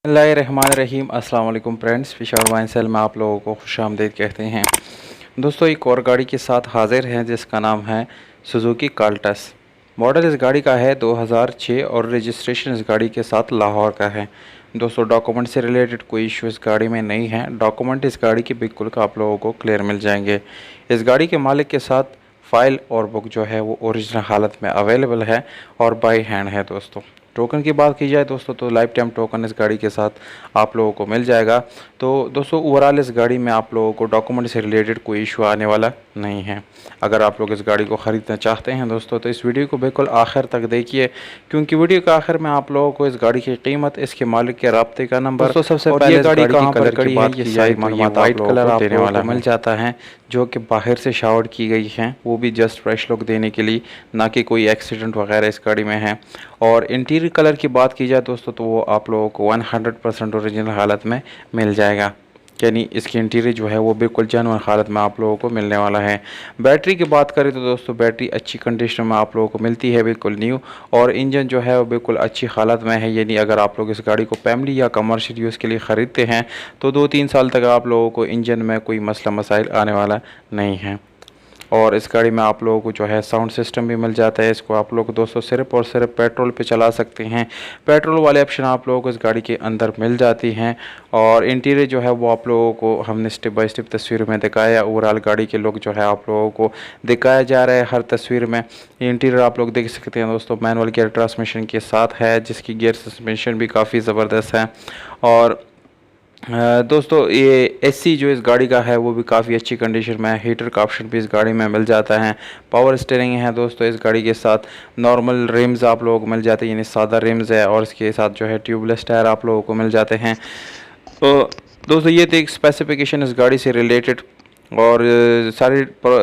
बिस्मिल्लाहिर्रहमानिर्रहीम। अस्सलाम वालेकुम फ्रेंड्स, पेशावर वाइन सेल में आप लोगों को खुशामदीद कहते हैं। दोस्तों, एक और गाड़ी के साथ हाजिर हैं जिसका नाम है सुजुकी काल्टस। मॉडल इस गाड़ी का है 2006 और रजिस्ट्रेशन इस गाड़ी के साथ लाहौर का है। दोस्तों, डॉक्यूमेंट से रिलेटेड कोई इशू इस गाड़ी में नहीं है। डॉक्यूमेंट इस गाड़ी के बिल्कुल का आप लोगों को क्लियर मिल जाएंगे। इस गाड़ी के मालिक के साथ फ़ाइल और बुक जो है वो ओरिजिनल हालत में अवेलेबल है और बाई हैंड है। दोस्तों, टोकन की बात की जाए दोस्तों तो लाइफ टाइम टोकन इस गाड़ी के साथ आप लोगों को मिल जाएगा। तो दोस्तों, ओवरऑल इस गाड़ी में आप लोगों को डॉक्यूमेंट से रिलेटेड कोई इशू आने वाला नहीं है। अगर आप लोग इस गाड़ी को ख़रीदना चाहते हैं दोस्तों तो इस वीडियो को बिल्कुल आखिर तक देखिए, क्योंकि वीडियो के आखिर में आप लोगों को इस गाड़ी की कीमत, इसके मालिक के राब्ते का नंबर, दोस्तों सबसे पहले गाड़ी कहाँ पर खड़ी है ये सारी मालूमात वाइट कलर आप लोगों को मिल जाता है, जो कि बाहर से शावर की गई हैं, वो भी जस्ट फ्रेश लुक देने के लिए, ना कि कोई एक्सीडेंट वगैरह इस गाड़ी में है। और इंटीरियर कलर की बात की जाए दोस्तों तो वो आप लोगों को 100% ओरिजिनल हालत में मिल जाएगा, यानी इसकी इंटीरियर जो है वो बिल्कुल जेन्युइन हालत में आप लोगों को मिलने वाला है। बैटरी की बात करें तो दोस्तों बैटरी अच्छी कंडीशन में आप लोगों को मिलती है, बिल्कुल न्यू। और इंजन जो है वो बिल्कुल अच्छी हालत में है, यानी अगर आप लोग इस गाड़ी को फैमिली या कमर्शियल यूज़ के लिए ख़रीदते हैं तो 2-3 साल तक आप लोगों को इंजन में कोई मसला मसाइल आने वाला नहीं है। और इस गाड़ी में आप लोगों को जो है साउंड सिस्टम भी मिल जाता है। इसको आप लोग दोस्तों सिर्फ और सिर्फ पेट्रोल पे चला सकते हैं। पेट्रोल वाले ऑप्शन आप लोगों को इस गाड़ी के अंदर मिल जाती हैं। और इंटीरियर जो है वो आप लोगों को हमने स्टेप बाय स्टेप तस्वीर में दिखाया। ओवरऑल गाड़ी के लुक जो है आप लोगों को दिखाया जा रहा है हर तस्वीर में। इंटीरियर आप लोग देख सकते हैं दोस्तों, मैनुअल गियर ट्रांसमिशन के साथ है, जिसकी गियर सस्पेंशन भी काफ़ी ज़बरदस्त है। और दोस्तों, ये एसी जो इस गाड़ी का है वो भी काफ़ी अच्छी कंडीशन में है। हीटर का ऑप्शन भी इस गाड़ी में मिल जाता है। पावर स्टीयरिंग है दोस्तों इस गाड़ी के साथ। नॉर्मल रिम्स आप लोगों को मिल जाते हैं, यानी सादा रिम्स है, और इसके साथ जो है ट्यूबलेस टायर आप लोगों को मिल जाते हैं। तो दोस्तों, ये थी स्पेसिफिकेशन इस गाड़ी से रिलेटेड, और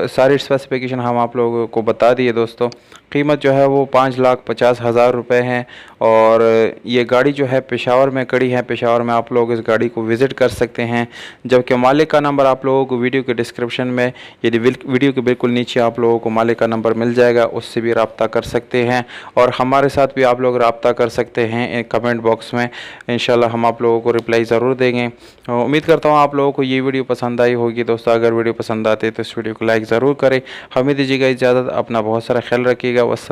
सारी स्पेसिफिकेशन हम आप लोगों को बता दिए। दोस्तों, कीमत जो है वो 5,50,000 रुपये है। और ये गाड़ी जो है पेशावर में खड़ी है। पेशावर में आप लोग इस गाड़ी को विज़िट कर सकते हैं, जबकि मालिक का नंबर आप लोगों को वीडियो के डिस्क्रिप्शन में, यदि वीडियो के बिल्कुल नीचे आप लोगों को मालिक का नंबर मिल जाएगा, उससे भी रब्ता कर सकते हैं। और हमारे साथ भी आप लोग रब्ता कर सकते हैं कमेंट बॉक्स में। इंशाल्लाह हम आप लोगों को रिप्लाई ज़रूर देंगे। उम्मीद करता हूँ आप लोगों को ये वीडियो पसंद आई होगी। दोस्तों, अगर वीडियो पसंद आते तो इस वीडियो को लाइक ज़रूर करें। हमें दीजिएगा इजाज़त, अपना बहुत सारा ख्याल रखिएगा। वस्सलाम।